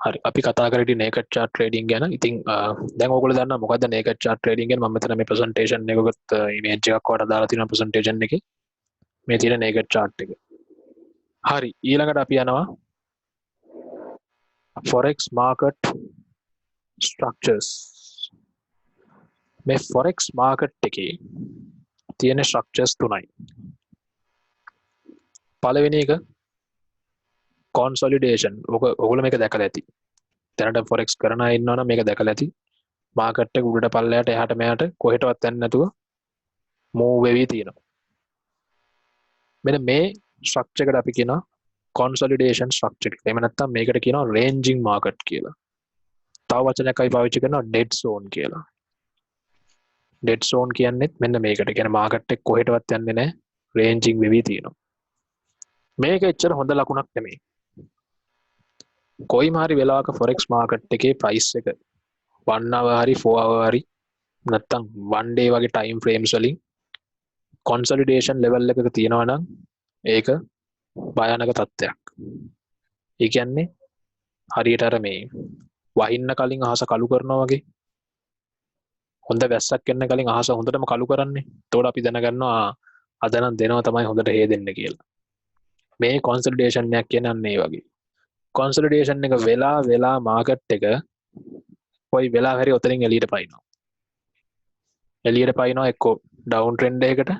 හරි අපි කතා කරේ naked chart trading ගැන. ඉතින් දැන් ඕගොල්ලෝ දන්නවා මොකද්ද naked chart trading ගැන. මම මෙතන මේ presentation එකකට image එකක් වඩා දාලා තියෙනවා presentation එකේ. මේ තියෙන naked chart එක. හරි ඊළඟට අපි යනවා forex market structures. මේ forex market එකේ තියෙන structures තුනයි. පළවෙනි එක consolidation. ඔයගොල්ලෝ මේක දැකලා ඇති. දැනට forex කරන අය ඉන්නවනම් මේක දැකලා ඇති. මාකට් එක උඩට පල්ලයට එහාට මෙහාට කොහෙටවත් යන්නේ නැතුව move වෙවි තියෙනවා. මෙන්න මේ structure එකට අපි කියනවා consolidation structure. එහෙම නැත්නම් මේකට කියනවා ranging market කියලා. තව වචනයක් අපි පාවිච්චි කරනවා dead zone කියලා. dead zone කියන්නේ මෙන්න මේකට. කියන්නේ මාකට් එක කොහෙටවත් යන්නේ නැහැ. ranging වෙවි තියෙනවා. මේක එච්චර හොඳ ලකුණක් නෙමෙයි. කොයිම හරි වෙලාවක forex market එකේ price එක 1 hour හරි 4 hour හරි නැත්තම් 1 day වගේ time frames වලින් consolidation level එකක තියෙනවා නම් ඒක භයානක තත්ත්වයක්. ඒ කියන්නේ හරියට අර මේ වහින්න කලින් අහස කළු කරනවා වගේ. හොඳ වැස්සක් එන්න කලින් අහස හොඳටම කළු කරන්නේ. එතකොට අපි දැනගන්නවා අද නම් දෙනවා තමයි හොඳට හේදෙන්න කියලා. මේ consolidation එකක් කියන්නේ ඒ වගේ. consolidation එක වෙලා market එක කොයි වෙලාව හරි ඔතනින් එළියට පයින්නවා. එළියට පයින්නවා එක්ක down trend එකකට.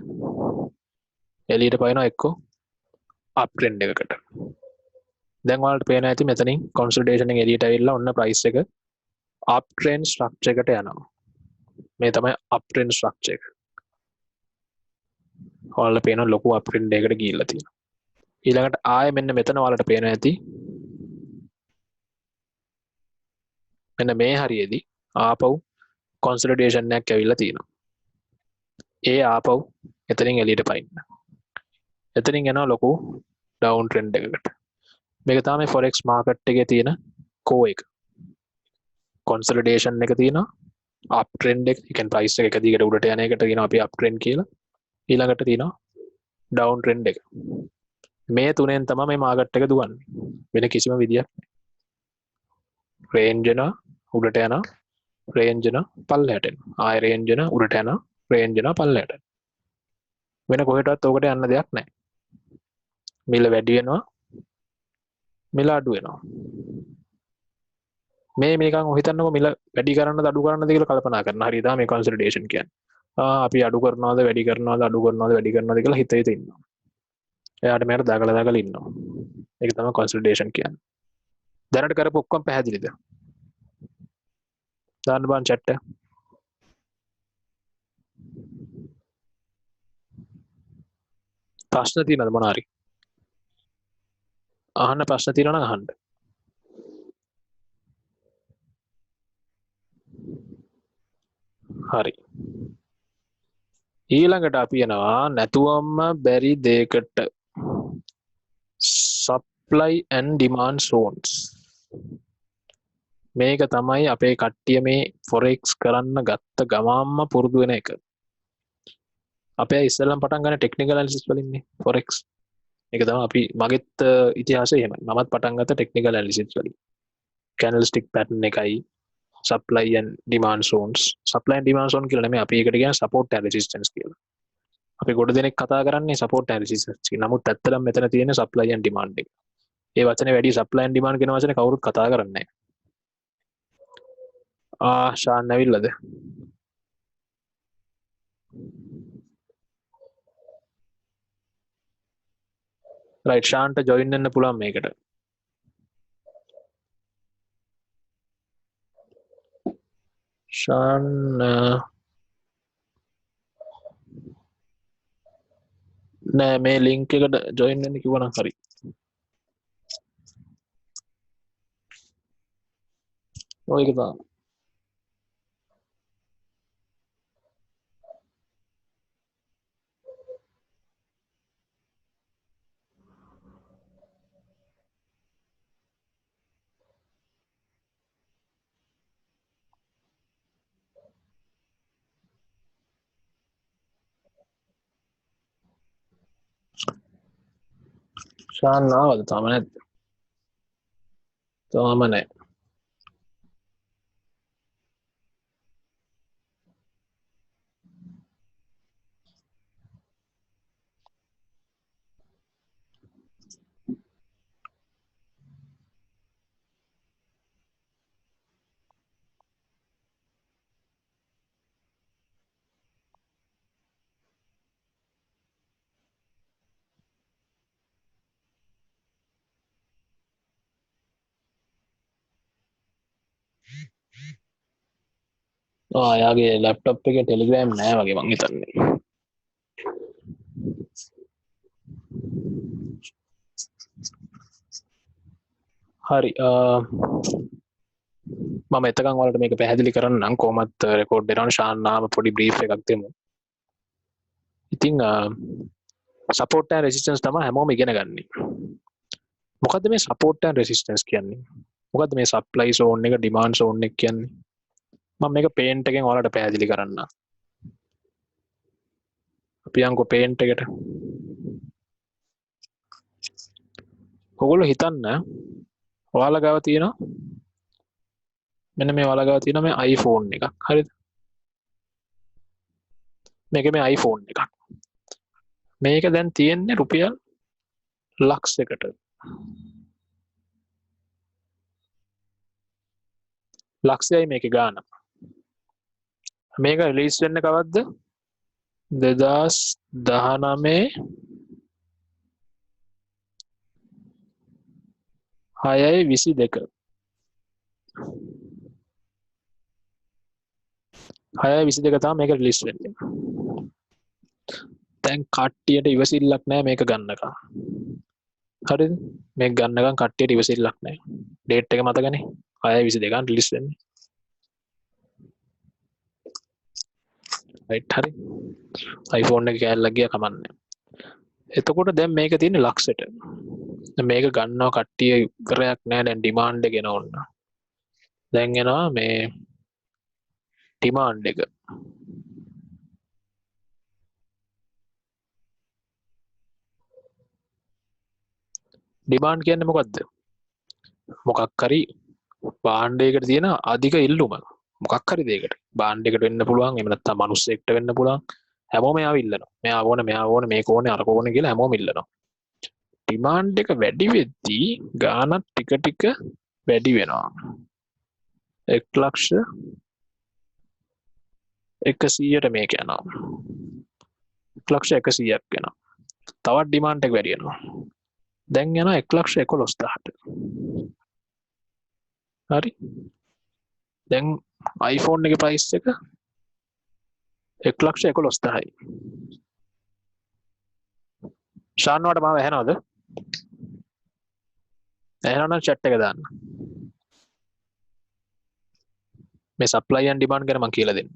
එළියට පයින්නවා එක්ක up trend එකකට. දැන් ඔයාලට පේනවා ඇති මෙතනින් consolidation එක එළියට ඇවිල්ලා ඔන්න price එක up trend structure එකට යනවා. මේ තමයි up trend structure එක. ඔයාලට පේනවා ලොකු up trend එකකට ගිහිල්ලා තියෙනවා. ඊළඟට ආයෙ මෙන්න මෙතන ඔයාලට පේනවා ඇති මෙන්න මේ හරියේදී ආපහු consolidation එකක් ඇවිල්ලා තියෙනවා. ඒ ආපහු එතනින් එළියට පයින්න. එතනින් යනවා ලොකු down trend එකකට. මේක තමයි forex market එකේ තියෙන core එක. consolidation එක තියෙනවා up trend එක. ඒ කියන්නේ price එක එක දිගට උඩට යන එකට කියනවා අපි up trend කියලා. ඊළඟට තියෙනවා down trend එක. මේ තුනෙන් තමයි මේ market එක දුවන්නේ. වෙන කිසිම විදියක් නැහැ. range යනවා උඩට යනවා range යනවා පල්ලෙහාට එනවා. ආයෙ range යනවා උඩට යනවා range යනවා පල්ලෙහාට එනවා. වෙන කොහෙටවත් ඔකට යන්න දෙයක් නැහැ. මිල වැඩි වෙනවා මිල අඩු වෙනවා. මේ නිකන් ඔය හිතන්නකො මිල වැඩි කරන්නද අඩු කරන්නද කියලා කල්පනා කරන. හරිය තමයි මේ consolidation කියන්නේ. අපි අඩු කරනවද වැඩි කරනවද අඩු කරනවද වැඩි කරනවද කියලා හිත හිත ඉන්නවා. එයාට මෙයාට දාගලා ඉන්නවා. ඒක තමයි consolidation කියන්නේ. දැනට කරපු ඔක්කොම පැහැදිලිද? දාන්න බං chat එක. ප්‍රශ්න තියෙනවද මොනවා හරි? අහන්න ප්‍රශ්න තියෙනවා නම් අහන්න. හරි. ඊළඟට අපි යනවා නැතුවම බැරි දෙයකට. supply and demand zones. මේක තමයි අපේ කට්ටිය මේ forex කරන්න ගත්ත ගමම්ම පුරුදු වෙන එක. අපේ ඉස්සෙල්ලම පටන් ගන්න technical analysis වලින් නේ forex. ඒක තමයි අපි මගෙත් ඉතිහාසය එහෙමයි. මමත් පටන් ගත්ත technical analysis වලින්. candlestick pattern එකයි supply and demand zones. supply and demand zone කියලා නෙමෙයි අපි ඒකට කියන්නේ support and resistance කියලා. අපි ගොඩ දෙනෙක් කතා කරන්නේ support and resistance. නමුත් ඇත්තටම මෙතන තියෙන supply and demand එක. ඒ වචනේ වැඩි supply and demand කියන වචනේ කවුරුත් කතා කරන්නේ නැහැ. ෂාන් ඇවිල්ලාද? right ෂාන්ට join වෙන්න පුළුවන් මේකට. ෂාන් නෑ මේ link එකට join වෙන්න කිව්වනම් හරි. ඔය එක තමයි. ෂාන් ආවද තාම නැද්ද? තාම නැහැ. යාගේ ලැප්ටොප් එක ටෙලිග්‍රෑම් නෑ වගේ මං හිතන්නේ. හරි මම එතකන් වලට මේක පැහැදිලි කරන්නම් කොහොමත් රෙකෝඩ් වෙනවනේ ශාන්නාම පොඩි බ්‍රීෆ් එකක් දෙමු. ඉතින් සපෝට් ඇන්ඩ් රෙසිස්ටන්ස් තමයි හැමෝම ඉගෙන ගන්නේ. මොකද්ද මේ සපෝට් ඇන්ඩ් රෙසිස්ටන්ස් කියන්නේ? මොකද්ද මේ සප්ලයි සෝන් එක ඩිමාන්ඩ් සෝන් එක කියන්නේ? මම මේක පේන්ට් එකෙන් ඔයාලට පැහැදිලි කරන්නම්. අපි යන්කෝ පේන්ට් එකට. ඔයගොල්ලෝ හිතන්න ඔයාලා ගාව තියෙනවා මෙන්න මේ ඔයාලා ගාව තියෙනවා මේ iPhone එකක්. හරිද? මේක මේ iPhone එකක්. මේක දැන් තියෙන්නේ රුපියල් ලක්ෂයකට. ලක්ෂයයි මේකේ ගාන. මේක රිලීස් වෙන්නේ කවද්ද? 2019 6/22 6/22 තමයි මේක රිලීස් වෙන්නේ. දැන් කට්ටියට ඉවසිල්ලක් නැහැ මේක ගන්නකම්. හරිද? මේක ගන්නකම් කට්ටියට ඉවසිල්ලක් නැහැ. ඩේට් එක මතකනේ 6/22 රිලීස් වෙන්නේ. රයිට් හරි. iPhone එක කෑල්ලක් ගියා කමන්නේ. එතකොට දැන් මේක තියෙන්නේ ලක්ෂෙට. මේක ගන්නවා කට්ටිය ඉවරයක් නැහැ දැන් ඩිමාන්ඩ් එක එන ඕන. දැන් එනවා මේ ඩිමාන්ඩ් එක. ඩිමාන්ඩ් කියන්නේ මොකද්ද? මොකක් හරි භාණ්ඩයකට තියෙන අධික ඉල්ලුම. මොකක් හරි දෙයකට. භාණ්ඩයකට වෙන්න පුළුවන්, එහෙම නැත්නම් මිනිස්සෙක්ට වෙන්න පුළුවන්. හැමෝම එයාව ඉල්ලනවා. මෙයා ඕනේ, මේක ඕනේ, අරක ඕනේ කියලා හැමෝම ඉල්ලනවා. ඩිමාන්ඩ් එක වැඩි වෙද්දී ගාණක් ටික ටික වැඩි වෙනවා. 1,100ට මේක යනවා. 1,100ක් වෙනවා. තවත් ඩිමාන්ඩ් එක වැඩි වෙනවා. දැන් යනවා 1,11,000ට. හරි. දැන් iPhone එකේ ප්‍රයිස් එක 1,11,000යි. ශාන්වාට මාව ඇහෙනවද? ඇහෙනවනම් chat එක දාන්න. මේ supply and demand ගැන මම කියලා දෙන්න.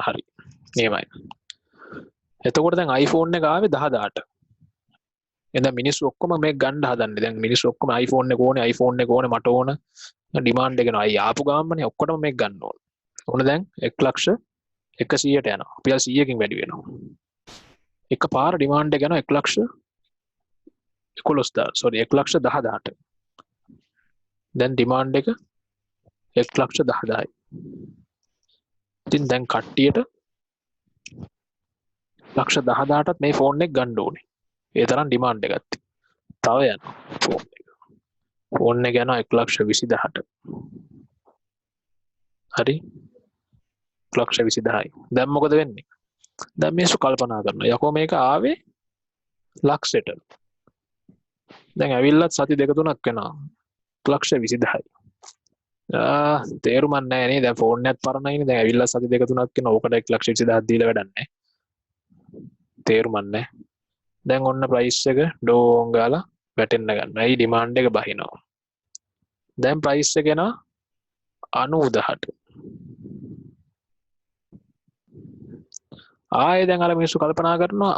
හරි. එහෙමයි. එතකොට දැන් iPhone එක ආවේ 10,000ට. එහෙනම් මිනිස්සු ඔක්කොම මේක ගන්න හදන්නේ. දැන් මිනිස්සු ඔක්කොම iPhone එක ඕනේ මට ඕන. ඩිමාන්ඩ් එක එනවා. අයි ආපු ගාමනේ ඔක්කොටම මේක ගන්න ඕන. ඕන දැන් 1,100ට යනවා. රුපියල් 100කින් වැඩි වෙනවා. එක පාර ඩිමාන්ඩ් එක යනවා 1,10,000ට. දැන් ඩිමාන්ඩ් එක 1,10,000යි. ඉතින් දැන් කට්ටියට 1,10,000ටත් මේ ෆෝන් එක ගන්න ඕනේ. ඒ තරම් ඩිමාන්ඩ් එකක් තියෙනවා. තව යනවා ෆෝන් එක. ෆෝන් එක යනවා 1,20,000ට. හරි? 1,20,000යි. දැන් මොකද වෙන්නේ? දැන් මිනිස්සු කල්පනා කරනවා යකෝ මේක ආවේ ලක්ෂෙට. දැන් ඇවිල්ලත් සති දෙක තුනක් වෙනවා. 1,20,000යි. තේරුමක් නැහැ නේ. දැන් ෆෝන් එකත් පරණයිනේ. දැන් ඇවිල්ලා සති දෙක තුනක් වෙන ඕකට 1,20,000ක් දීලා වැඩක් නැහැ. තේරුමක් නැහැ. දැන් ඔන්න ප්‍රයිස් එක ඩෝන් ගාලා වැටෙන්න ගන්නවා. ඒ ඩිමාන්ඩ් එක බහිනවා. දැන් ප්‍රයිස් එක එනවා 90,000ට. ආයේ දැන් අර මිනිස්සු කල්පනා කරනවා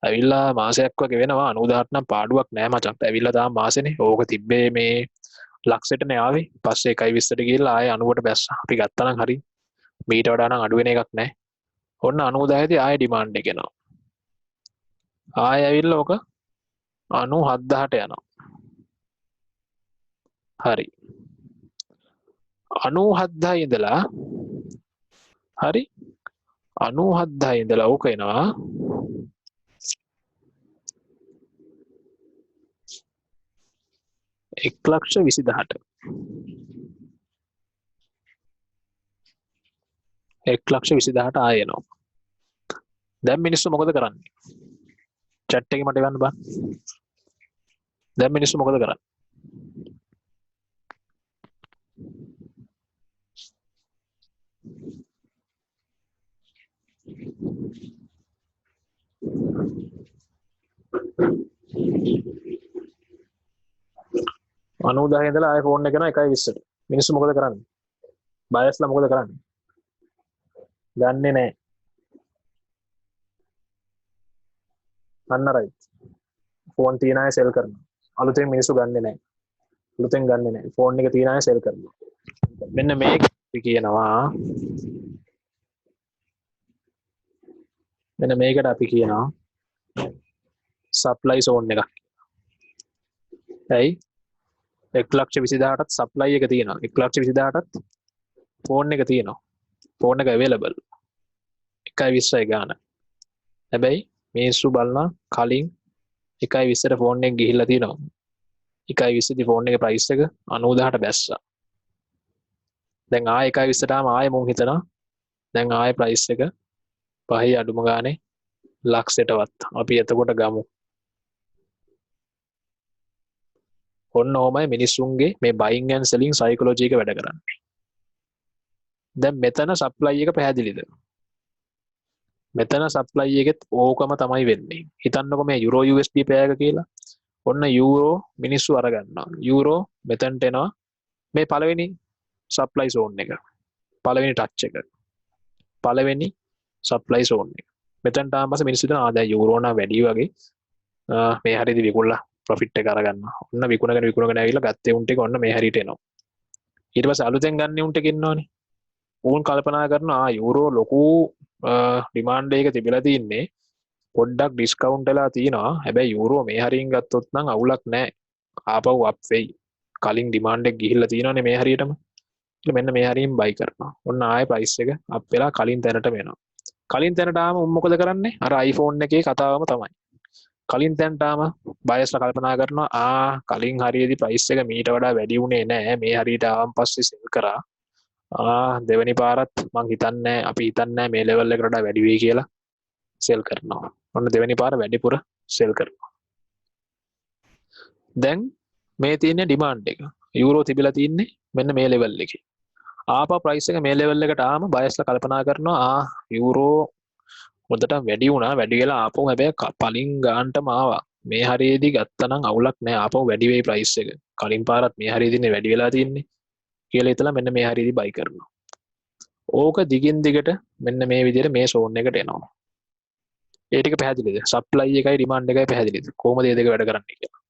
ඇවිල්ලා මාසයක් වගේ වෙනවා 90,000ට නම් පාඩුවක් නෑ මචං. ඇවිල්ලා තාම මාසෙනේ. ඕක තිබ්බේ මේ ලක්ෂෙටනේ ආවේ. පස්සේ 1,20ට ගිහලා ආයේ 90ට බැස්සා. අපි ගත්තා නම් හරි. මීට වඩා නම් අඩු වෙන එකක් නෑ. ඔන්න 90,000දී ආයේ ඩිමාන්ඩ් එක එනවා. ආයේ ඇවිල්ලා ඕක 97,000ට යනවා. හරි. 97,000 ඉඳලා හරි 97,000 ඉඳලා ඕක එනවා 1,20,000ට. 1,20,000ට ආයෙ එනවා. දැන් මිනිස්සු මොකද කරන්නේ? chat එකේ මට ගන්න බෑ. දැන් මිනිස්සු මොකද කරන්නේ? අනුදාහේ ඉඳලා ආයෙ ෆෝන් එක කරනවා 1:20ට. මිනිස්සු මොකද කරන්නේ? බයස්ලා මොකද කරන්නේ? ගන්නෙ නෑ. අන්න රයිට්. ෆෝන් තියන අය සෙල් කරනවා. අලුතෙන් මිනිස්සු ගන්නෙ නෑ. අලුතෙන් ගන්නෙ නෑ. ෆෝන් එක තියන අය සෙල් කරනවා. මෙන්න මේක අපි කියනවා මෙන්න මේකට අපි කියනවා සප්ලයි සෝන් එකක්. ඇයි? 1,20,000ටත් සප්ලයි එක තියෙනවා. 1,20,000ටත් ෆෝන් එක තියෙනවා. ෆෝන් එක අවේලබල්. 1:20යි ගාන. හැබැයි මිනිස්සු බලනවා කලින් 1:20ට ෆෝන් එක ගිහිල්ලා තියෙනවා. 1:20 දී ෆෝන් එකේ ප්‍රයිස් එක 90,000ට බැස්සා. දැන් ආයෙ 1:20ට ආම ආයෙ මුන් හිතනවා දැන් ආයෙ ප්‍රයිස් එක පහේ අඩුම ගානේ ලක්ෂයටවත් අපි එතකොට ගමු. ඔන්න ඕමයි මිනිස්සුන්ගේ මේ බයින් ඇන්ඩ් සෙලින් සයිකොලොජි එක වැඩ කරන්නේ. දැන් මෙතන සප්ලයි එක පැහැදිලිද? මෙතන සප්ලයි එකෙත් ඕකම තමයි වෙන්නේ. හිතන්නකො මේ යුරෝ USD පෑයක කියලා. ඔන්න යූරෝ මිනිස්සු අරගන්නවා. යූරෝ මෙතනට එනවා මේ පළවෙනි සප්ලයි සෝන් එක. පළවෙනි ටච් එක. පළවෙනි සප්ලයි සෝන් එක. මෙතනට ආවම පස්සේ මිනිස්සු හිතනවා දැන් යූරෝ නම් වැඩි වගේ. මේ හරියදී විකුණලා ප්‍රොෆිට් එක අරගන්නවා. ඔන්න විකුණගෙන ඇවිල්ලා ගත්තේ උන්ට එක ඔන්න මේ හරියට එනවා. ඊට පස්සේ අලුතෙන් ගන්න උන්ට ඉන්නවනේ. උන් කල්පනා කරනවා යූරෝ ලොකු ඩිමාන්ඩ් එක තිබිලා තින්නේ පොඩ්ඩක් ඩිස්කවුන්ට් වෙලා තියෙනවා. හැබැයි යූරෝ මේ හරියෙන් ගත්තොත් නම් අවුලක් නැහැ. ආපහු අප් වෙයි. කලින් ඩිමාන්ඩ් එක ගිහිල්ලා තියෙනවනේ මේ හරියටම. ඊට මෙන්න මේ හරියෙන් බයි කරනවා. ඔන්න ආයෙ ප්‍රයිස් එක අප් වෙලා කලින් තැනටම එනවා. කලින් තැනට ආවම උන් මොකද කරන්නේ? අර iPhone එකේ කතාවම තමයි. කලින් තැනට ආවම බයස්ලා කල්පනා කරනවා කලින් හරියේදී ප්‍රයිස් එක මීට වඩා වැඩි වුණේ නැහැ. මේ හරියට ආවම පස්සේ සෙල් කරා. දෙවෙනි පාරත් මං හිතන්නේ අපි හිතන්නේ මේ ලෙවල් එකට වඩා වැඩි වෙයි කියලා සෙල් කරනවා. ඔන්න දෙවෙනි පාර වැඩිපුර සෙල් කරනවා. දැන් මේ තියෙන ඩිමාන්ඩ් එක යූරෝ තිබිලා තින්නේ මෙන්න මේ ලෙවල් එකේ. ආපහු ප්‍රයිස් එක මේ ලෙවල් එකට ආවම බයස්ලා කල්පනා කරනවා යූරෝ හොඳට වැඩි වුණා. වැඩි වෙලා ආපහු හැබැයි පලින් ගානටම ආවා. මේ හරියේදී ගත්තනම් අවුලක් නැහැ. ආපහු වැඩි වෙයි ප්‍රයිස් එක. කලින් පාරත් මේ හරියේදී වැඩි වෙලා තින්නේ. කියලා හිතලා මෙන්න මේ හරියේදී බයි කරනවා. ඕක දිගින් දිගට මෙන්න මේ විදිහට මේ සෝන් එකට එනවා. ඒ ටික පැහැදිලිද? සප්ලයි එකයි ඩිමාන්ඩ් එකයි පැහැදිලිද? කොහොමද මේ දෙක වැඩ කරන්නේ කියලා.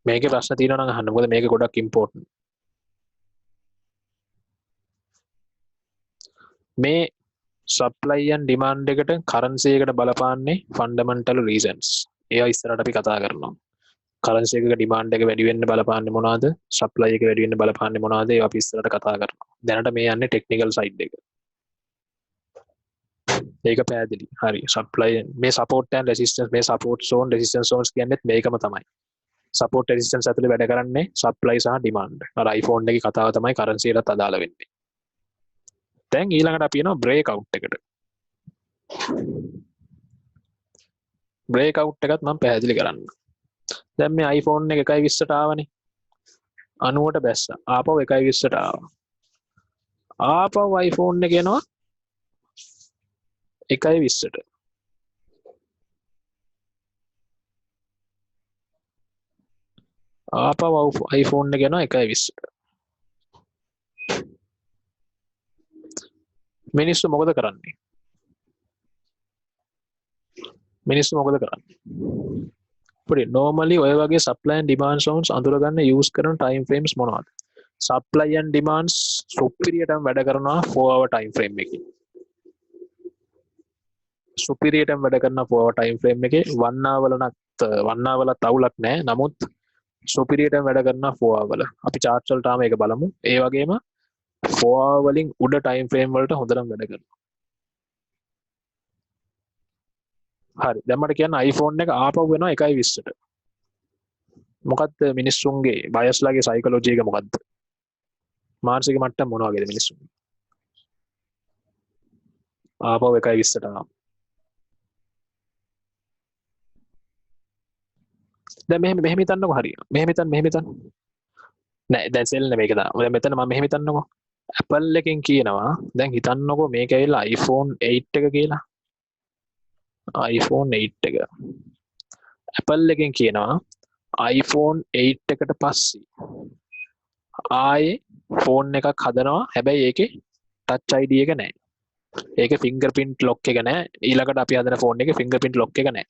මේකේ ප්‍රශ්න තියෙනවා නම් අහන්න. මොකද මේක ගොඩක් ඉම්පෝටන්ට්. මේ සප්ලයි and ඩිමාන්ඩ් එකට කරන්සි එකට බලපාන්නේ ෆන්ඩමෙන්ටල් රීසන්ස්. ඒවා ඉස්සරහට අපි කතා කරනවා. කරන්සි එකක ඩිමාන්ඩ් එක වැඩි වෙන්න බලපාන්නේ මොනවද? සප්ලයි එක වැඩි වෙන්න බලපාන්නේ මොනවද? ඒවා අපි ඉස්සරහට කතා කරනවා. දැනට මේ යන්නේ ටෙක්නිකල් සයිඩ් එක. ඒක පැහැදිලි. හරි. සප්ලයි මේ සපෝට් and රෙසිස්ටන්ස් මේ සපෝට් සෝන් රෙසිස්ටන්ස් සෝන්ස් කියන්නේ මේකම තමයි. සපෝට් රෙසිස්ටන්ස් ඇතුලේ වැඩ කරන්නේ සප්ලයි සහ ඩිමාන්ඩ්. අර iPhone එකේ කතාව තමයි කරන්සි එකටත් අදාළ වෙන්නේ. දැන් ඊළඟට අපි යනවා බ්‍රේක් අවුට් එකට. බ්‍රේක් අවුට් එකත් මම පැහැදිලි කරන්න. දැන් මේ iPhone එක 1:20ට ආවනේ. 90ට බැස්සා. ආපහු 1:20ට ආවා. ආපහු iPhone එක එනවා 1:20ට. ආපහු iPhone එක එනවා 1:20ට. මිනිස්සු මොකද කරන්නේ? පොඩි normally ඔය වගේ supply and demand zones අඳුරගන්න use කරන time frames මොනවද? supply and demands superior time වැඩ කරනවා 4 hour time frame එකකින්. superior time වැඩ කරන 4 hour time frame එකේ 1 hour වලත් අවුලක් නැහැ. නමුත් superior time වැඩ කරන 4 hour වල. අපි chart වලට ආම ඒක බලමු. ඒ වගේම 4 hour වලින් උඩ time frame වලට හොඳටම වැඩ කරනවා. හරි. දැන් මට කියන්න iPhone එක ආපහු වෙනවා 1:20ට. මොකක්ද මිනිස්සුන්ගේ බයස්ලාගේ සයිකොලොජි එක මොකක්ද? මානසික මට්ටම මොන වගේද මිනිස්සුන්ගේ? ආපහු 1.20ට ආවා. දැන් මෙහෙම හිතන්නකෝ හරිය. මෙහෙම හිතන්න. නෑ දැන් සෙල් නෙමෙයි මේක දාන්න. දැන් මෙතන මම මෙහෙම හිතන්නකෝ. Apple එකෙන් කියනවා දැන් හිතන්නකෝ මේක ඇවිල්ලා iPhone 8 එක කියලා. iPhone 8 එක. Apple එකෙන් කියනවා iPhone 8 එකට පස්සේ ආයේ ෆෝන් එකක් හදනවා. හැබැයි ඒකේ touch ID එක නැහැ. ඒකේ fingerprint lock එක නැහැ. ඊළඟට අපි හදන ෆෝන් එකේ fingerprint lock එක නැහැ.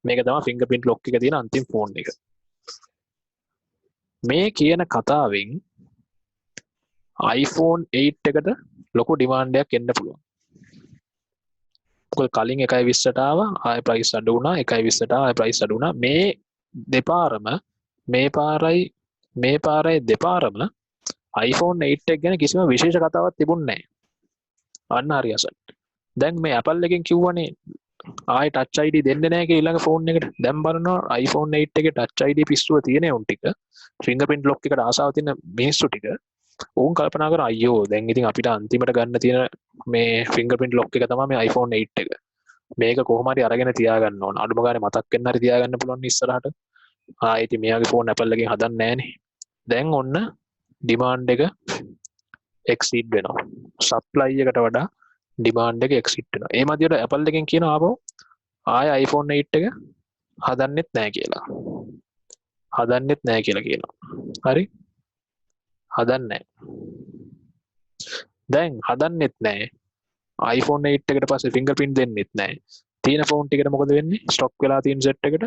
මේක තමයි fingerprint lock එක තියෙන අන්තිම ෆෝන් එක. මේ කියන කතාවෙන් iPhone 8 එකට ලොකු ඩිමාන්ඩ් එකක් එන්න පුළුවන්. මොකද කලින් 1.20ට ආවා ආයෙ ප්‍රයිස් අඩු වුණා 1.20ට ආයෙ ප්‍රයිස් අඩු වුණා මේ දෙපාරම මේ පාරයි දෙපාරම iPhone 8 එක ගැන කිසිම විශේෂ කතාවක් තිබුණේ නැහැ. අන්න හරි අසල්. දැන් මේ Apple එකෙන් කිව්වනේ ආයෙ touch ID දෙන්නේ නැහැ කියලා ඊළඟ ෆෝන් එකට. දැන් බලනවා iPhone 8 එකේ touch ID පිස්සුව තියෙන උන් ටික fingerprint lock එකට ආසාව තියෙන මිනිස්සු ටික උන් කල්පනා කරා අයියෝ දැන් ඉතින් අපිට අන්තිමට ගන්න තියෙන මේ fingerprint lock එක තමයි මේ iPhone 8 එක. මේක කොහොම හරි අරගෙන තියාගන්න ඕන. අඩුම ගානේ මතක් වෙන්න හරි තියාගන්න පුළුවන් ඉස්සරහට. ආයෙ ඉතින් මෙයාගේ ෆෝන් Apple එකෙන් හදන්නේ නැහනේ. දැන් ඔන්න ඩිමාන්ඩ් එක එක්සීඩ් වෙනවා. සප්ලයි එකට වඩා ඩිමාන්ඩ් එක එක්සීඩ් වෙනවා. ඒ මැදියට Apple එකෙන් කියනවා ආපහු ආයෙ iPhone 8 එක හදන්නෙත් නැහැ කියලා. හදන්නෙත් නැහැ කියලා කියනවා. හරි? හදන්නේ දැන් හදන්නෙත් නැහැ. iPhone 8 එකට පස්සේ fingerprint දෙන්නෙත් නැහැ. තියෙන ෆෝන් ටිකට මොකද වෙන්නේ? ස්ටොක් වෙලා තියෙන සෙට් එකට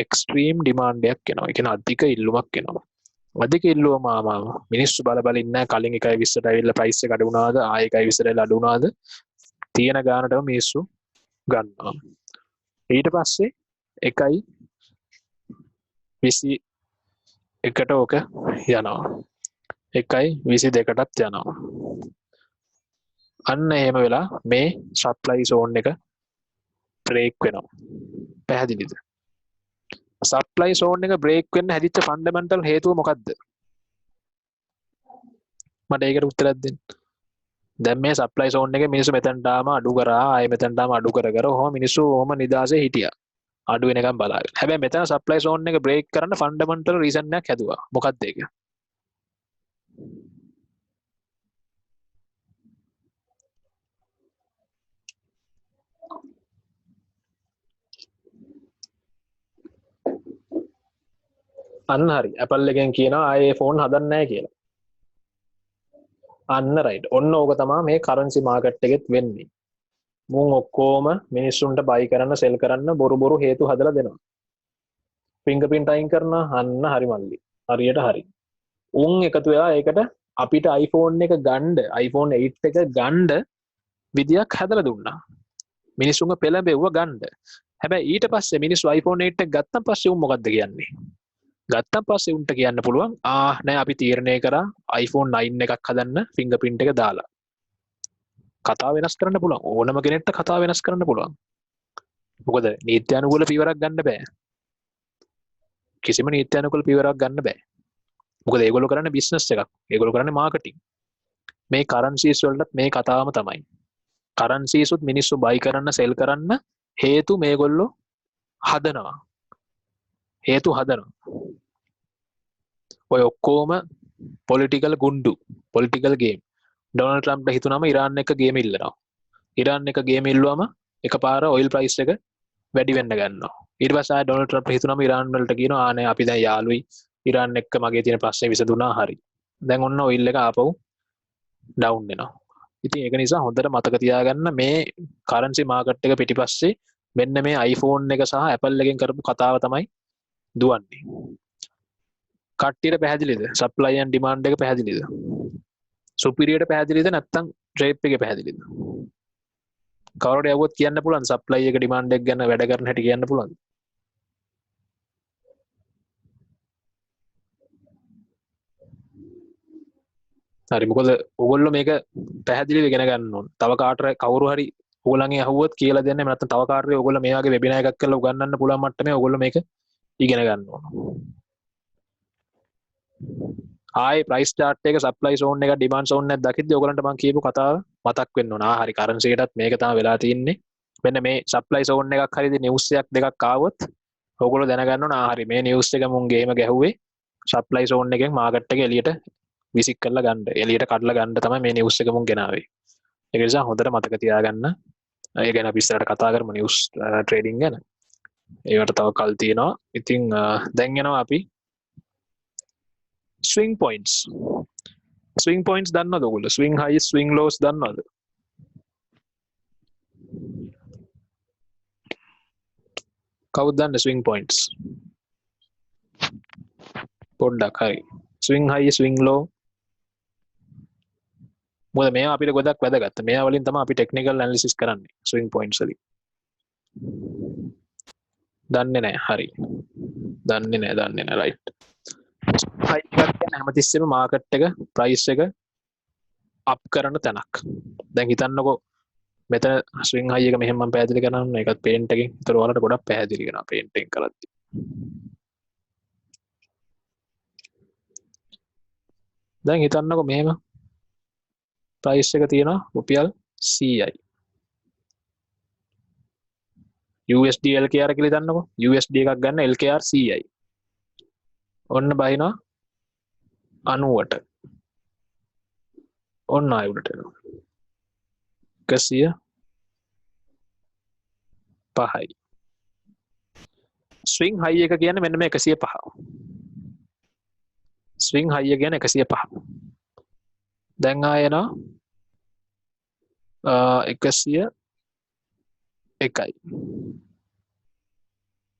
එක්ස්ට්‍රීම් ඩිමාන්ඩ් එකක් එනවා. ඒ කියන්නේ අධික ඉල්ලුමක් එනවා. අධික ඉල්ලුවම මිනිස්සු බල ඉන්නේ කලින් 1.20ට ඇවිල්ලා ප්‍රයිස් එක අඩු වුණාද ආයෙ 1.20ට ඇවිල්ලා අඩු වුණාද තියෙන ගානටම මිනිස්සු ගන්නවා. ඊට පස්සේ 1.21ට ඕක යනවා. 1.22ටත් යනවා. අන්න එහෙම වෙලා මේ සප්ලයි සෝන් එක බ්‍රේක් වෙනවා. පැහැදිලිද? සප්ලයි සෝන් එක බ්‍රේක් වෙන්න හැදිච්ච ෆන්ඩමෙන්ටල් හේතුව මොකද්ද? මට ඒකට උත්තරයක් දෙන්න. දැන් මේ සප්ලයි සෝන් එකේ මිනිස්සු මෙතනට ආම අඩු කරා ආයෙ මෙතනට ආම අඩු කර ඔහොම මිනිස්සු ඔහොම නිදාසේ හිටියා. අඩු වෙනකම් බලාගෙන. හැබැයි මෙතන සප්ලයි සෝන් එක බ්‍රේක් කරන්න ෆන්ඩමෙන්ටල් රීසන් එකක් හැදුවා. මොකක්ද ඒක? අන්න හරි. Apple එකෙන් කියනවා ආයේ ෆෝන් හදන්නේ නැහැ කියලා. අන්න රයිට්. ඔන්න ඕක තමයි මේ කරන්සි මාකට් එකෙත් වෙන්නේ. මුන් ඔක්කොම මිනිස්සුන්ට බයි කරන්න සෙල් කරන්න බොරු හේතු හදලා දෙනවා. fingerprint අයින් කරනවා අන්න හරි මල්ලි. හරියට හරි. උන් එකතු වෙලා ඒකට අපිට iPhone එක ගන්න iPhone 8 එක ගන්න විදියක් හදලා දුන්නා. මිනිස්සුන්ව පෙළඹෙව්ව ගන්න. හැබැයි ඊට පස්සේ මිනිස්සු iPhone 8 එක ගත්තන් පස්සේ උන් මොකද්ද කියන්නේ? ගත්තන් පස්සේ උන්ට කියන්න පුළුවන් නෑ අපි තීරණය කරා iPhone 9 එකක් හදන්න fingerprint එක දාලා. කතාව වෙනස් කරන්න පුළුවන්. ඕනම කෙනෙක්ට කතාව වෙනස් කරන්න පුළුවන්. මොකද නීත්‍යානුකූල පියවරක් ගන්න බෑ. කිසිම නීත්‍යානුකූල පියවරක් ගන්න බෑ. මොකද ඒගොල්ලෝ කරන්නේ බිස්නස් එකක්. ඒගොල්ලෝ කරන්නේ මාකටිං. මේ කරන්සිස් වලටත් මේ කතාවම තමයි. කරන්සිස් උත් මිනිස්සු බයි කරන්න සෙල් කරන්න හේතු මේගොල්ලෝ හදනවා. හේතු හදනවා. ඔය ඔක්කොම political ගුණ්ඩු political game. Donald ට්‍රම්ප්ට හිතුනම Iran එක ගේම ඉල්ලනවා. ඉරාන් එක ගේම ඉල්ලුවම එකපාර ඔයිල් ප්‍රයිස් එක වැඩි වෙන්න ගන්නවා. ඊට පස්සේ ආය ඩොනල්ඩ් ට්‍රම්ප් හිතුනම ඉරාන් වලට කියනවා ආනේ අපි දැන් යාළුයි ඉරාන් එක්ක මගේ තියෙන ප්‍රශ්නේ විසඳුණා හරි. දැන් ඔන්න ඔයිල් එක ආපහු ඩවුන් වෙනවා. ඉතින් ඒක නිසා හොඳට මතක තියාගන්න මේ කරන්සි මාකට් එක පිටිපස්සේ මෙන්න මේ iPhone එක සහ Apple එකෙන් කරපු කතාව තමයි දුවන්නේ. කට්ටියට පැහැදිලිද? සප්ලයි ඇන්ඩ් ඩිමාන්ඩ් එක පැහැදිලිද? සුපිරියට පැහැදිලිද නැත්නම් ඩ්‍රේප් එකේ පැහැදිලිද? කවුරුද යවුවොත් කියන්න පුළුවන් සප්ලයි එක ඩිමාන්ඩ් එක ගැන වැඩ කරන හැටි කියන්න පුළුවන්. හරි මොකද ඕගොල්ලෝ මේක පැහැදිලිව ඉගෙන ගන්න ඕන. තව කාටර කවුරු හරි ඕගොල්ලන්ගේ අහුවොත් කියලා දෙන්න නැත්නම් තව කාටරි ඕගොල්ලෝ මේ වගේ වෙබිනාර් එකක් කරලා උගන්වන්න පුළුවන් මට්ටමේ ඕගොල්ලෝ මේක ඉගෙන ගන්න ඕන. ආයේ ප්‍රයිස් චාර්ට් එක සප්ලයි සෝන් එක ඩිමාන්ඩ් සෝන් එක දකිද්දි ඕගොල්ලන්ට මම කියපු කතාව මතක් වෙන්න ඕන. හරි කරන්සි එකටත් මේක තමයි වෙලා තින්නේ. මෙන්න මේ සප්ලයි සෝන් එකක් හරිද නිවුස් එකක් දෙකක් ආවොත් ඔයගොල්ලෝ දැනගන්න ඕන හරි මේ නිවුස් එක මුන් ගේම ගැහුවේ සප්ලයි සෝන් එකෙන් මාකට් එක එළියට විසික් කරලා ගන්න. එළියට කඩලා ගන්න තමයි මේ නිවුස් එක මුන් ගෙනාවේ. ඒක නිසා හොඳට මතක තියාගන්න. ඒ ගැන අපි ඉස්සරහට කතා කරමු නිවුස් ට්‍රේඩින් ගැන. ඒවට තව කල් තියෙනවා. ඉතින් දැන් යනවා අපි ස්විං පොයින්ට්ස්. ස්විං පොයින්ට්ස් දන්නවද ඔයගොල්ලෝ? ස්විං හයිස් ස්විං ලෝස් දන්නවද? කවුද දන්නේ ස්විං පොයින්ට්ස්? පොඩ්ඩක් හරි. ස්විං හයි ස්විං ලෝ මොකද මේවා අපිට ගොඩක් වැදගත්. මේවා වලින් තමයි අපි ටෙක්නිකල් ඇනලිසිස් කරන්නේ ස්විං පොයින්ට්ස් වලින්. දන්නේ නැහැ. හරි. දන්නේ නැහැ රයිට්. හයි එකක් කියන්නේ හැමතිස්සෙම මාකට් එක ප්‍රයිස් එක අප් කරන තැනක්. දැන් හිතන්නකෝ මෙතන ස්විං හයි එක මෙහෙම මම පැහැදිලි කරනවා. ඒකත් පේන්ට් එකෙන්. ඒතර ඔයාලට ගොඩක් පැහැදිලි කරනවා පේන්ට් එකෙන් කරද්දී. දැන් හිතන්නකෝ මෙහෙම ප්‍රයිස් එක තියෙනවා රුපියල් 100යි. USD LKR කියලා හිතන්නකෝ. USD එකක් ගන්න LKR 100යි. ඔන්න බහිනවා 90ට. ඔන්න ආයෙ උඩට එනවා. 105යි. ස්විං හයි එක කියන්නේ මෙන්න මේ 105. ස්විං හයි එක කියන්නේ 105. දැන් ආයෙ එනවා 101යි.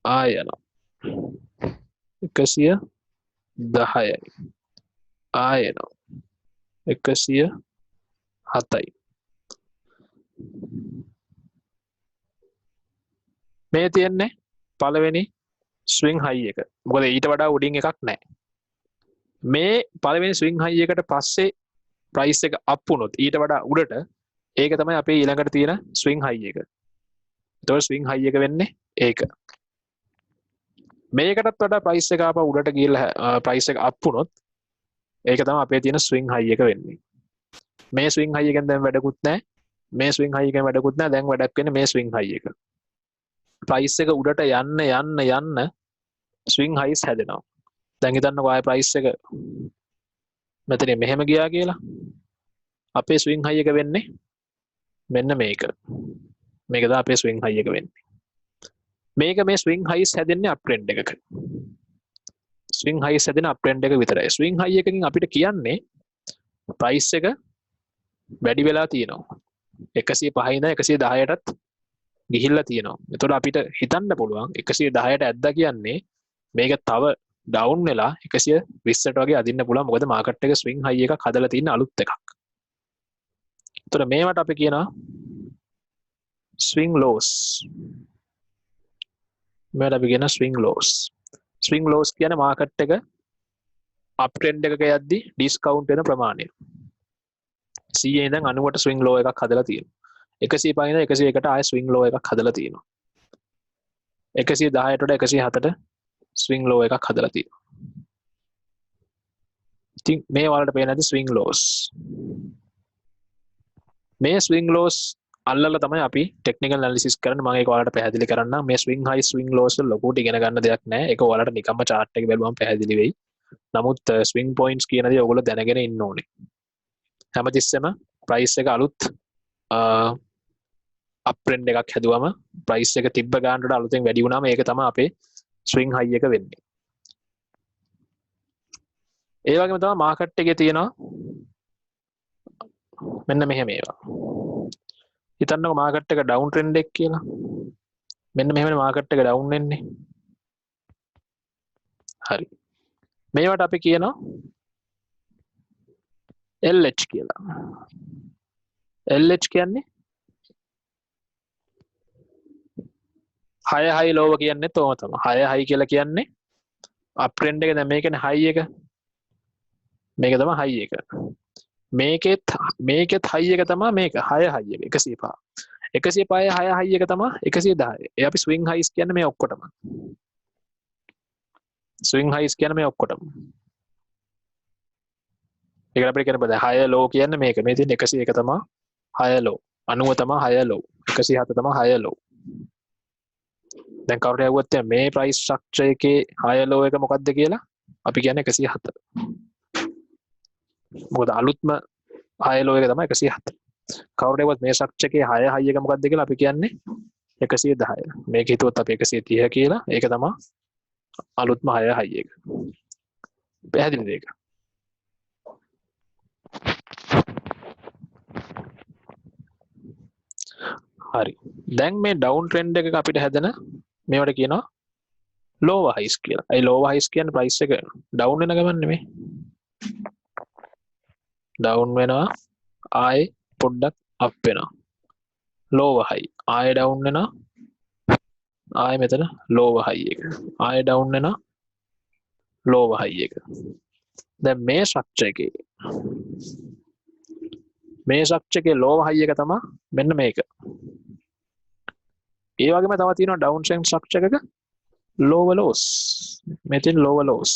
ආයෙ යනවා 110යි. ආයෙ එනවා 107යි. මේ තියෙන්නේ පළවෙනි ස්විං හයි එක. මොකද ඊට වඩා උඩින් එකක් නැහැ. මේ පළවෙනි ස්විං හයි එකට පස්සේ ප්‍රයිස් එක අප් වුණොත් ඊට වඩා උඩට ඒක තමයි අපේ ඊළඟට තියෙන ස්විං හයි එක. ඒතකොට ස්විං හයි එක වෙන්නේ ඒක. මේකටත් වඩා ප්‍රයිස් එක ආපහු උඩට ගිහලා ප්‍රයිස් එක අප් වුණොත් ඒක තමයි අපේ තියෙන ස්විං හයි එක වෙන්නේ. මේ ස්විං හයි එකෙන් දැන් වැඩකුත් නැහැ. මේ ස්විං හයි එකෙන් වැඩකුත් නැහැ. දැන් වැඩක් වෙන්නේ මේ ස්විං හයි එක. ප්‍රයිස් එක උඩට යන්න ස්විං හයිස් හැදෙනවා. දැන් හිතන්නකෝ ආයේ ප්‍රයිස් එක මෙතන මෙහෙම ගියා කියලා. අපේ ස්විං හයි එක වෙන්නේ මෙන්න මේක. මේක තමයි අපේ ස්විං හයි එක වෙන්නේ. මේක මේ ස්විං හයිස් හැදෙන්නේ අප් ට්‍රෙන්ඩ් එකක. ස්විං හයිස් හැදෙන අප් ට්‍රෙන්ඩ් එක විතරයි. ස්විං හයි එකකින් අපිට කියන්නේ ප්‍රයිස් එක වැඩි වෙලා තියෙනවා. 105 ඉඳන් 110ටත් ගිහිල්ලා තියෙනවා. එතකොට අපිට හිතන්න පුළුවන් 110ට ඇද්දා කියන්නේ මේක තව ඩවුන් වෙලා 120ට වගේ අදින්න පුළුවන්. මොකද මාකට් එක ස්විං හයි එකක් හදලා තියෙන අලුත් එකක්. එතකොට මේවට අපි කියනවා ස්විං ලෝස්. මේවට අපි කියන ස්විං ලෝස්. ස්විං ලෝස් කියන්නේ මාකට් එක අප් ට්‍රෙන්ඩ් එකක යද්දී ඩිස්කවුන්ට් වෙන ප්‍රමාණය. 100 ඉඳන් 90ට ස්විං ලෝ එකක් හදලා තියෙනවා. 105 ඉඳන් 101ට ආයෙ ස්විං ලෝ එකක් හදලා තියෙනවා. 110ට වඩා 107ට ස්විං ලෝ එකක් හදලා තියෙනවා. ඉතින් මේ වලට පේන ඇති ස්විං ලෝස්. මේ ස්විං ලෝස් අල්ලලා තමයි අපි ටෙක්නිකල් ඇනලිසිස් කරන්නේ. මම ඒක ඔයාලට පැහැදිලි කරන්නම්. මේ ස්විං හයි ස්විං ලෝස් වල ලොකුට ඉගෙන ගන්න දෙයක් නැහැ. ඒක ඔයාලට නිකම්ම chart එක බලුවම පැහැදිලි වෙයි. නමුත් ස්විං පොයින්ට්ස් කියන දේ ඔයගොල්ලෝ දැනගෙන ඉන්න ඕනේ. හැමතිස්සෙම ප්‍රයිස් එක අලුත් අප් ට්‍රෙන්ඩ් එකක් හැදුවම ප්‍රයිස් එක තිබ්බ ගානට වඩා අලුතෙන් වැඩි වුණාම ඒක තමයි අපේ ස්විං හයි එක වෙන්නේ. ඒ වගේම තමයි මාකට් එකේ තියෙනවා මෙන්න මෙහෙම ඒවා. හිතන්නකෝ මාකට් එක ඩවුන් ට්‍රෙන්ඩ් එක කියලා. මෙන්න මෙහෙමනේ මාකට් එක ඩවුන් වෙන්නේ. හරි. මේවට අපි කියනවා LH කියලා. LH කියන්නේ හය හයි ලෝව කියන්නේ තෝම තමයි. හය හයි කියලා කියන්නේ අප් ට්‍රෙන්ඩ් එක. දැන් මේකනේ හයි එක. මේක තමයි හයි එක. මේකෙත් හයි එක තමයි මේක. හය හයි එක 105. 105 හය හයි එක තමයි 110. ඒ අපි ස්විං හයිස් කියන්නේ මේ ඔක්කොටම. ස්විං හයිස් කියන්නේ මේ ඔක්කොටම. ඒක අපිට කියන්න බෑ. හය ලෝ කියන්නේ මේක. මේ තියෙන 101 තමයි 6 low 90 තමයි 6 low 107 තමයි 6 low දැන් කවුරු ඇහුවොත් මේ ප්‍රයිස් ස්ට්‍රක්චර් එකේ 6 low එක මොකක්ද කියලා අපි කියන්නේ 107 මොකද අලුත්ම 6 low එක තමයි 107 කවුරු ඇහුවොත් මේ ස්ට්‍රක්චර් එකේ 6 high එක මොකක්ද කියලා අපි කියන්නේ 110 මේක හිතුවොත් අපි 130 කියලා ඒක තමයි අලුත්ම 6 high එක පැහැදිලිද ඒක හරි දැන් මේ ඩවුන් ට්‍රෙන්ඩ් එකක අපිට හැදෙන මේවට කියනවා lower highs කියලා. ඒ lower highs කියන්නේ price එක down වෙන ගමන් නෙමෙයි. down වෙනවා ආයේ පොඩ්ඩක් up වෙනවා. lower high ආයේ down වෙනවා ආයේ මෙතන lower high එක. ආයේ down වෙනවා lower high එක. දැන් මේ structure එකේ lower high එක තමයි මෙන්න මේක. ඒ වගේම තව තියෙනවා down trend structure එකක lower lows. මෙතන lower lows.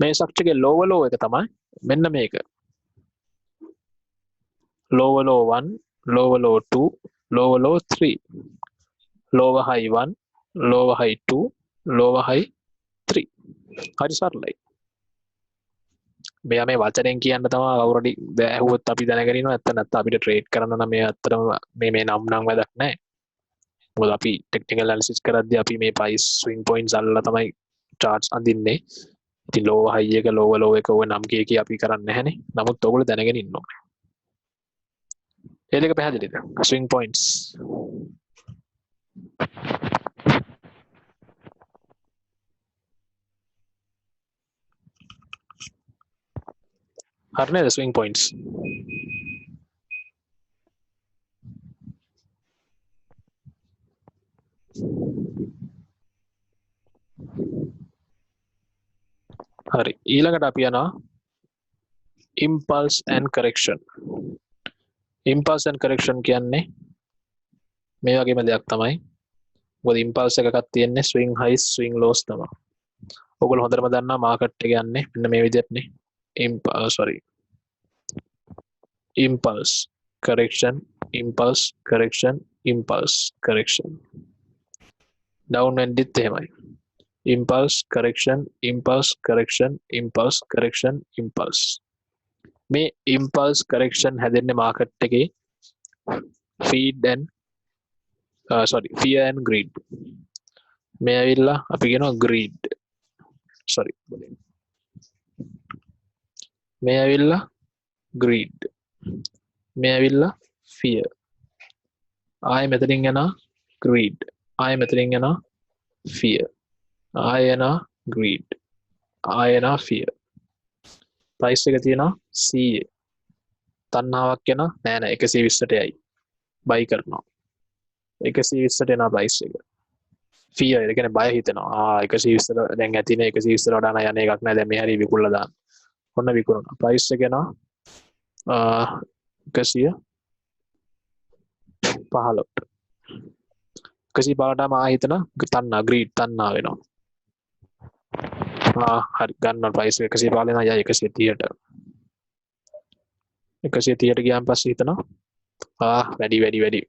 මේ structure එකේ lower low එක තමයි මෙන්න මේක. lower low 1, lower low 2, lower low 3. lower high 1, lower high 2, lower high 3. හරි සරලයි. මෙයා මේ වචනෙන් කියන්න තමයි අවුරුදි ඇහුවොත් අපි දැනගෙන ඉන්නවා නැත්නම් අපිට ට්‍රේඩ් කරන්න නම් මේ අත්‍තරම මේ නම් වැඩක් නැහැ. මොකද අපි ටෙක්නිකල් ඇනලිසිස් කරද්දී අපි මේ ප්‍රයිස් ස්විං පොයින්ට්ස් අල්ලලා තමයි charts අඳින්නේ. ඉතින් lower high එක lower low එක ඔය නම් කී අපි කරන්නේ නැහනේ. නමුත් ඔයගොල්ලෝ දැනගෙන ඉන්න ඕනේ. ඒ දෙක පැහැදිලිද? Swing points. හරි නේද ස්විං පොයින්ට්ස්? හරි ඊළඟට අපි යනවා impulse and correction. impulse and correction කියන්නේ මේ වගේම දෙයක් තමයි. මොකද impulse එකක් තියෙන්නේ swing highs swing lows තමයි. ඔයගොල්ලෝ හොඳටම දන්නා මාකට් එක යන්නේ මෙන්න මේ විදිහටනේ. impulse correction impulse correction impulse correction down වෙන්නේත් එහෙමයි. impulse correction impulse correction impulse correction impulse මේ impulse correction හැදෙන්නේ මාකට් එකේ fear and greed මේ ඇවිල්ලා අපි කියනවා greed මේ ඇවිල්ලා greed මේ ඇවිල්ලා fear ආයෙ මෙතනින් යනවා greed ආයෙ මෙතනින් යනවා fear ආයෙ යනවා greed ආයෙ යනවා fear price එක තියෙනවා 100 තණ්හාවක් යනවා නෑ 120ට යයි buy කරනවා 120ට එනවා price එක fear ඒ කියන්නේ බය හිතෙනවා 120ට දැන් ඇතිනේ 120ට වඩා යන එකක් නෑ දැන් මේ හරිය විකුණලා දාන්න ඔන්න විකුණනවා price එක යනවා 115ට 115ටම හිතන තණ්හා greed තණ්හා වෙනවා හරි ගන්න price එක 115 න යයි 130ට 130ට ගියාන් පස්සේ හිතනවා වැඩි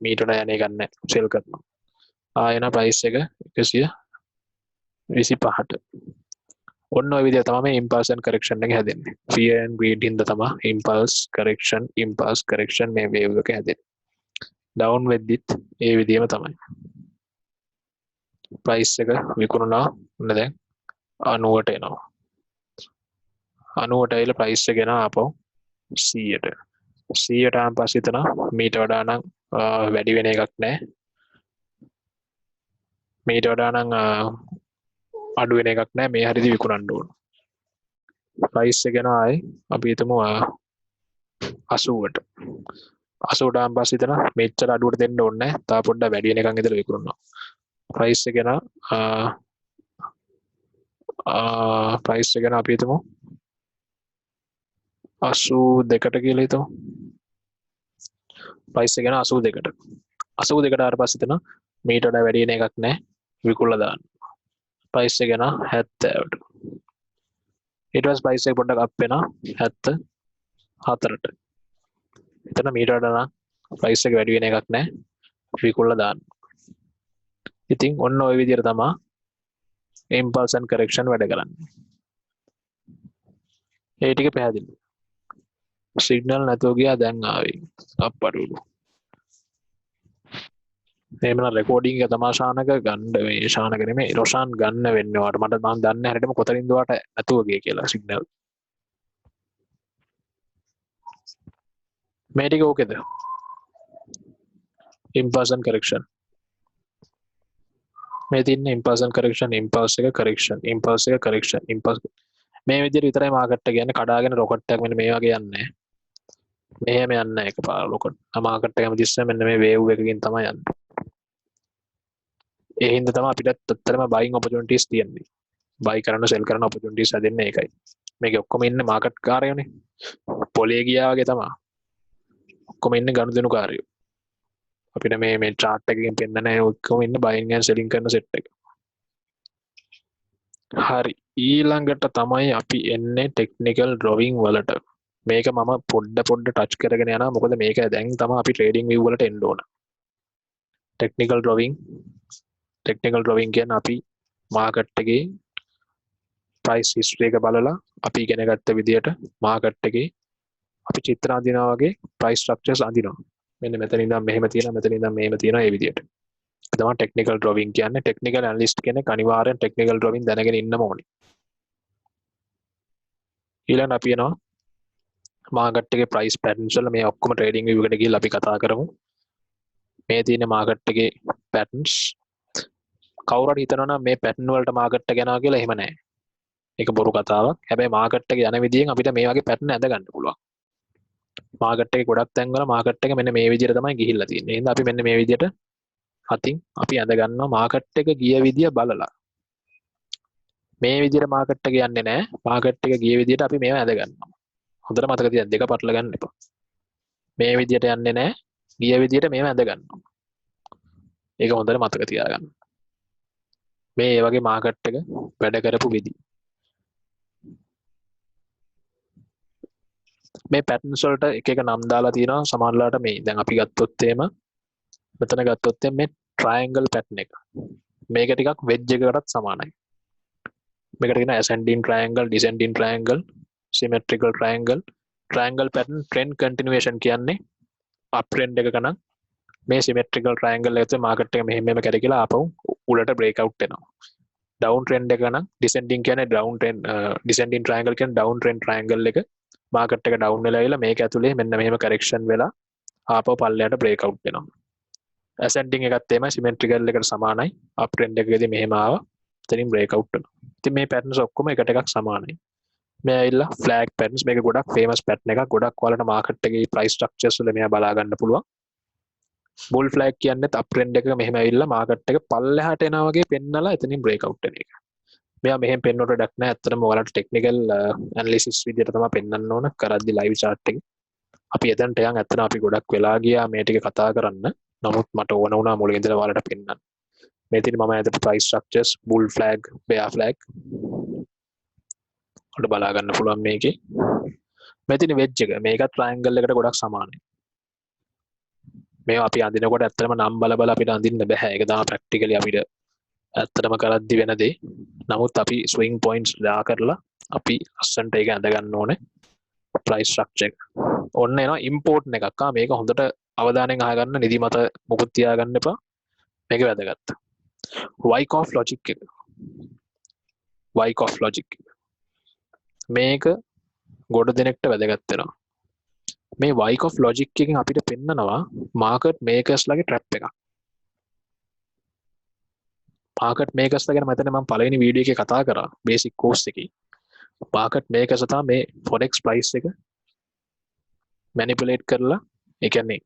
මීට වඩා යන්නේ ගන්න සෙල් කරනවා එන price එක 125ට ඔන්න ඔය විදිහ තමයි මේ impulse and correction එක හැදෙන්නේ fear and greed හින්දා තමයි impulse correction මේ wave එක හැදෙන්නේ down වෙද්දිත් ඒ විදිහම තමයි price එක විකුණනවා ඔන්න දැන් 90ට එනවා 90ට ඇවිල්ලා price එක එනවා ආපහු 100ට 100ට ආන් පස්සේ හිතනවා මීට වඩා නම් වැඩි වෙන එකක් නැහැ මීට වඩා නම් අඩු වෙන එකක් නැහැ මේ හරියදී විකුණන්න ඕන price එක යනවා ආයේ අපි හිතමු 80ට 80ට ආන් පස්සේ හිතනවා මෙච්චර අඩුවට දෙන්න ඕනේ නැහැ තා පොඩ්ඩක් වැඩි වෙන එකක් ඉදලා විකුණනවා price එක යනවා price එක යනවා අපි හිතමු 82ට කියලා හිතමු price එක යනවා 82ට 82ට ආවට පස්සේ හිතනවා මීට වඩා වැඩි වෙන එකක් නැහැ විකුණලා දාන්න price එක යනවා 70ට ඊට පස්සේ price එක පොඩ්ඩක් up වෙනවා 70 4ට. එතන මීට වඩා නම් ප්‍රයිස් එක වැඩි වෙන එකක් නැහැ. විකුණලා දාන්න. ඉතින් ඔන්න ওই විදිහට තමයි impulse and correction වැඩ කරන්නේ. ඒ ටික පැහැදිලි. සිග්නල් නැතුව ගියා දැන් ආවේ. අප්පඩුලු. එහෙමනම් රෙකෝඩින් එක තමයි ශානක ගන්න මේ ශානක නෙමෙයි රොෂාන් ගන්න වෙන්නේ වාට. මට මම දන්නේ හැරෙටම කොතනින්ද වාට නැතුව ගියේ කියලා සිග්නල්. මේ ටික ඕකේද? impulse and correction. මේ තියෙන්නේ impulse and correction, impulse එක correction, impulse එක correction, impulse මේ විදිහට විතරයි මාකට් එක කියන්නේ. කඩාගෙන රොකට් එකක් මෙන්න මේ වගේ යන්නේ. මෙහෙම යන්නේ නැහැ එකපාර රොකට්. මාකට් එක හැමතිස්සෙම මෙන්න මේ වේව් එකකින් තමයි යන්නේ. ඒ හින්දා තමයි අපිට ඇත්තටම බයින් ඔපචුනිටිස් තියෙන්නේ. බයි කරන සෙල් කරන ඔපචුනිටිස් හැදෙන්නේ ඒකයි. මේකේ ඔක්කොම ඉන්නේ මාකට් කාර්යයනේ. පොලේ ගියා වගේ තමයි. ඔක්කොම ඉන්නේ ගනුදෙනු කාර්යය. අපිට මේ chart එකකින් පෙන්නන්නේ ඔක්කොම ඉන්නේ buying and selling කරන set එක. හරි. ඊළඟට තමයි අපි එන්නේ technical drawing වලට. මේක මම පොඩ touch කරගෙන යනවා. මොකද මේක දැන් තමයි අපි trading view වලට එන්න ඕන. technical drawing කියන්නේ අපි market එකේ price history එක බලලා අපි ඉගෙන ගත්ත විදියට market එකේ අපි චිත්‍ර අඳිනවා වගේ price structures අඳිනවා. මෙන්න මෙතන ඉඳන් මෙහෙම තියෙනවා, මෙතන ඉඳන් මෙහෙම තියෙනවා, මේ විදියට. ඒක තමයි technical drawing කියන්නේ. technical analyst කෙනෙක් අනිවාර්යෙන් technical drawing දැනගෙන ඉන්නම ඕනේ. ඊළඟ අපි යනවා market එකේ price patterns වල මේ ඔක්කොම trading view එකට ගිහලා අපි කතා කරමු. මේ තියෙන market එකේ patterns. කවුරු හරි හිතනවා නම් මේ pattern වලට market එක යනවා කියලා එහෙම නැහැ. ඒක බොරු කතාවක්. හැබැයි market එක යන විදියෙන් අපිට මේ වගේ pattern ඇඳ ගන්න පුළුවන්. මාකට් එකේ ගොඩක් තැන්වල මාකට් එක මෙන්න මේ විදිහට තමයි ගිහිල්ලා තියෙන්නේ. එහෙනම් අපි මෙන්න මේ විදිහට අතින් අපි අඳ ගන්නවා මාකට් එක ගිය විදිය බලලා. මේ විදිහට මාකට් එක යන්නේ නැහැ. මාකට් එක ගිය විදිහට අපි මේව ඇඳ ගන්නවා. හොඳට මතක තියාගන්න දෙක පටල ගන්න එපා. මේ විදිහට යන්නේ නැහැ. ගිය විදිහට මේව ඇඳ ගන්නවා. ඒක හොඳට මතක තියාගන්න. මේ වගේ මාකට් එක වැඩ කරපු විදි. මේ පැටර්න්ස් වලට එක එක නම් දාලා තියෙනවා. සමහරලාට මේ දැන් අපි ගත්තොත් එහෙම මෙතන ගත්තොත් මේ ට්‍රයැන්ගල් පැටර්න් එක. මේක ටිකක් වෙජ් එකකටත් සමානයි. මේකට කියනවා ascending triangle, descending triangle, symmetrical triangle. triangle pattern trend continuation කියන්නේ up trend එකක නම් මේ symmetrical triangle එකත් මාකට් එක මෙහෙම කරකිලා ආපහු උඩට break out වෙනවා. down trend එක නම් descending කියන්නේ down trend, descending triangle කියන්නේ down trend triangle එක මාකට් එක down වෙලා ගිහලා මේක ඇතුලේ මෙන්න මෙහෙම correction වෙලා ආපහු පල්ලයට break out වෙනවා. ascending එකත් එමය symmetrical එකට සමානයි. up trend එකකදී මෙහෙම ආවා. එතනින් break out වෙනවා. ඉතින් මේ patterns ඔක්කොම එකට එකක් සමානයි. මේ ඇවිල්ලා flag patterns මේක ගොඩක් famous pattern එකක්. ගොඩක් ඔයාලට market එකේ price structures වල මෙයා බලා ගන්න පුළුවන්. bull flag කියන්නේ up trend එක මෙහෙම ඇවිල්ලා market එක පල්ලෙහාට එනවා වගේ පෙන්නලා එතනින් break out වෙන එක. මෙයා මෙහෙම පෙන්වන්න ඩක් නැහැ. ඇත්තටම ඔයාලට technical analysis විදියට තමයි පෙන්වන්න ඕන කරද්දි live chart එක. අපි එතනට යන් ඇත්තටම අපි ගොඩක් වෙලා ගියා මේ ටික කතා කරන්න. නමුත් මට ඕන වුණා මුලින් ඉඳලා ඔයාලට පෙන්වන්න. මේ තියෙන මම ඇදපු price structures bull flag, bear flag ඔයාලට බලා ගන්න පුළුවන් මේකේ. මේ තියෙන wedge එක මේකත් triangle එකට ගොඩක් සමානයි. මේවා අපි අඳිනකොට ඇත්තටම නම් බල බල අපිට අඳින්න බෑ. ඒක තමයි practically අපිට ඇත්තටම කරද්දි වෙන දේ. නමුත් අපි swing points දා කරලා අපි ලස්සන්ට ඒක ඇඳ ගන්න ඕනේ. price structure එක. ඔන්න එනවා import එකක්. මේක හොඳට අවධානයෙන් අහගන්න. නිදිමත මොකුත් තියාගන්න එපා. මේක වැදගත්. Wyckoff logic එක. Wyckoff logic එක. මේක ගොඩ දෙනෙක්ට වැදගත් වෙනවා. මේ Wyckoff logic එකෙන් අපිට පෙන්නනවා market makers ලගේ trap එකක්. market makers ලා ගැන මම මෙතන පළවෙනි වීඩියෝ එකේ කතා කරා basic course එකේ. market makers තමයි මේ forex price එක manipulate කරලා ඒ කියන්නේ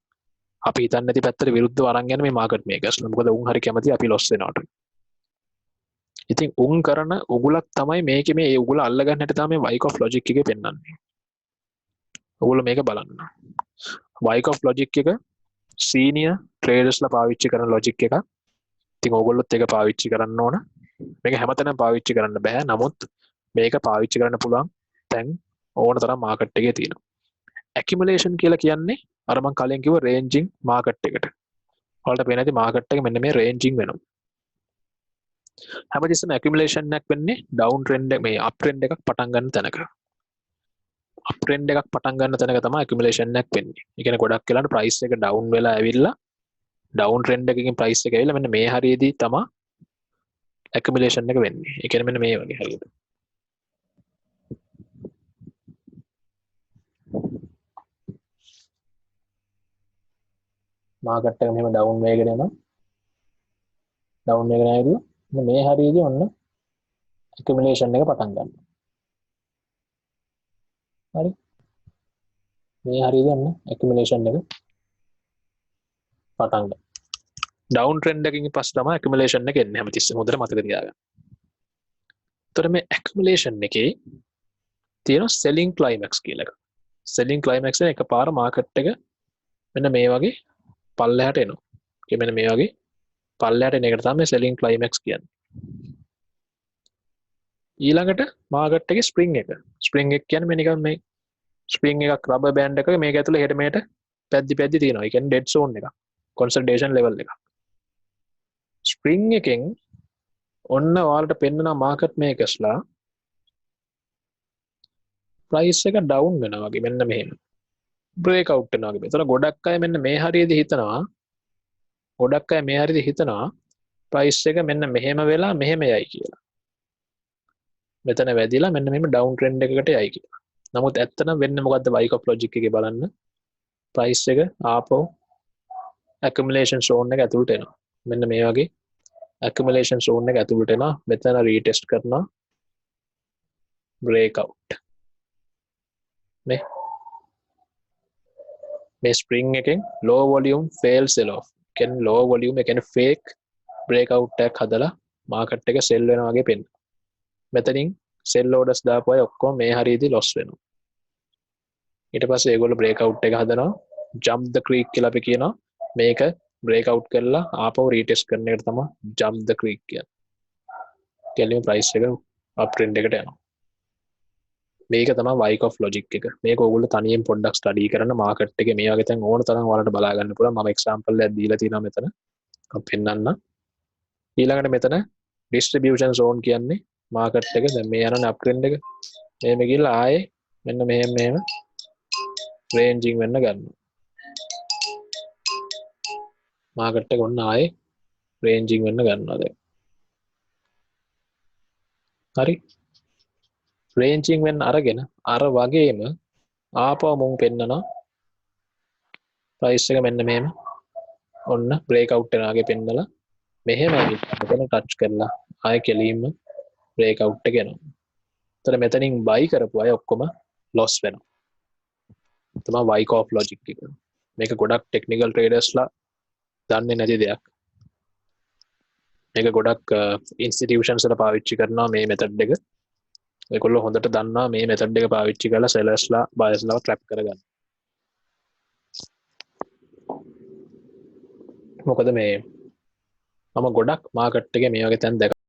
අපි හිතන්නේ නැති පැත්තට විරුද්ධව අරන් යන මේ market makers ලා. මොකද උන් හරි කැමති අපි loss වෙනවට. ඉතින් උන් කරන උගුලක් තමයි මේකේ මේ උගුල අල්ලගන්න හැටි තමයි මේ Wyckoff logic එකේ පෙන්වන්නේ. ඔයගොල්ලෝ මේක බලන්න. Wyckoff logic එක senior traders ලා පාවිච්චි කරන logic එකක්. ඉතින් ඕගොල්ලොත් ඒක පාවිච්චි කරන්න ඕන. මේක හැමතැනම පාවිච්චි කරන්න බෑ. නමුත් මේක පාවිච්චි කරන්න පුළුවන් තැන් ඕන තරම් මාකට් එකේ තියෙනවා. accumulation කියලා කියන්නේ අර මම කලින් කිව්ව ranging market එකට. ඔයාලට පේන ඇති market එක මෙන්න මේ ranging වෙනවා. හැමතිස්සෙම accumulation එකක් වෙන්නේ down trend එක මේ up trend එකක් පටන් ගන්න තැනක. up trend එකක් පටන් ගන්න තැනක තමයි accumulation එකක් වෙන්නේ. ඒ කියන්නේ ගොඩක් වෙලාවට price එක down වෙලා ඇවිල්ලා down trend එකකින් price එක ඇවිල්ලා මෙන්න මේ හරියේදී තමයි accumulation එක වෙන්නේ. ඒ කියන්නේ මෙන්න මේ වගේ හරියට. market එක මෙහෙම down වේගෙන යනවා. down වේගෙන ආවදී මෙන්න මේ හරියේදී ඔන්න accumulation එක පටන් ගන්නවා. හරි. මේ හරියේදී ඔන්න accumulation එක පටන් ගන්නවා. down trend එකකින් පස්සේ තමයි accumulation එක එන්නේ හැමතිස්සෙම හොඳට මතක තියාගන්න. එතකොට මේ accumulation එකේ තියෙන selling climax කියලා එකක්. selling climax එක එකපාර market එක මෙන්න මේ වගේ පල්ලෙහාට එනවා. ඒ මෙන්න මේ වගේ පල්ලෙහාට එන එකට තමයි selling climax කියන්නේ. ඊළඟට market එකේ spring එක. spring එක කියන්නේ මේ නිකන් මේ spring එකක් rubber band එකක මේක ඇතුලේ හෙට මෙහෙට පැද්දි තියෙනවා. ඒ කියන්නේ dead zone එකක්. consolidation level එකක්. spring එකෙන් ඔන්න ඔයාලට පෙන්නන market makersලා price එක down වෙනවා වගේ මෙන්න මෙහෙම break out වෙනවා වගේ. ඒතර ගොඩක් අය මෙන්න මේ හරියේදී හිතනවා price එක මෙන්න මෙහෙම වෙලා මෙහෙම යයි කියලා. මෙතන වැදිලා මෙන්න මෙහෙම down trend එකකට යයි කියලා. නමුත් ඇත්තටම වෙන්නේ මොකද්ද Wyckoff logic එකේ බලන්න. price එක ආපහු accumulation zone එක ඇතුළට එනවා. මෙන්න මේ වගේ accumulation zone එක ඇතුළට එනවා. මෙතන retest කරනවා breakout. මේ spring එකෙන් low volume fail sell off. කියන්නේ low volume ඒ කියන්නේ fake breakout එකක් හදලා market එක sell වෙනවා වගේ පෙන්න. මෙතනින් sell orders දාපු අය ඔක්කොම මේ හරියේදී loss වෙනවා. ඊට පස්සේ ඒගොල්ලෝ breakout එක හදනවා jump the creek කියලා අපි කියනවා. මේක breakout කරලා ආපහු retest කරන එකට තමයි jump the creek කියන්නේ. කෙලිම price එක up trend එකට යනවා. මේක තමයි Wyckoff logic එක. මේක ඕගොල්ලෝ තනියෙන් පොඩ්ඩක් ස්ටඩි කරන මාකට් එකේ මේ වගේ තැන් ඕන තරම් ඔයාලට බලා ගන්න පුළුවන්. මම එක්සැම්පල් එකක් දීලා තියෙනවා මෙතන. මම පෙන්නන්න. ඊළඟට මෙතන distribution zone කියන්නේ මාකට් එක දැන් මේ යන up trend එක. මෙහෙම ගිහලා ආයේ මෙන්න මෙහෙම ranging වෙන්න ගන්නවා. මාකට් එක ඔන්න ආයේ ranging වෙන්න ගන්නවා දැන්. හරි. ranging වෙන්න අරගෙන අර වගේම ආපහු මුන් පෙන්නනවා price එක මෙන්න මෙහෙම ඔන්න break out වෙනවා වගේ පෙන්නලා මෙහෙම මෙතන touch කරලා ආයෙ කෙලින්ම break out එක එනවා. එතන මෙතනින් buy කරපු අය ඔක්කොම loss වෙනවා. තමයි Wyckoff logic එක. මේක ගොඩක් technical traders ලා දන්නේ නැති දෙයක්. මේක ගොඩක් institutions වල පාවිච්චි කරනවා මේ method එක. ඒගොල්ලෝ හොඳට දන්නවා මේ method එක පාවිච්චි කරලා sellers ලා buyers ලාව trap කරගන්න. මොකද මේ මම ගොඩක් මාකට් එකේ මේ වගේ තැන් දැක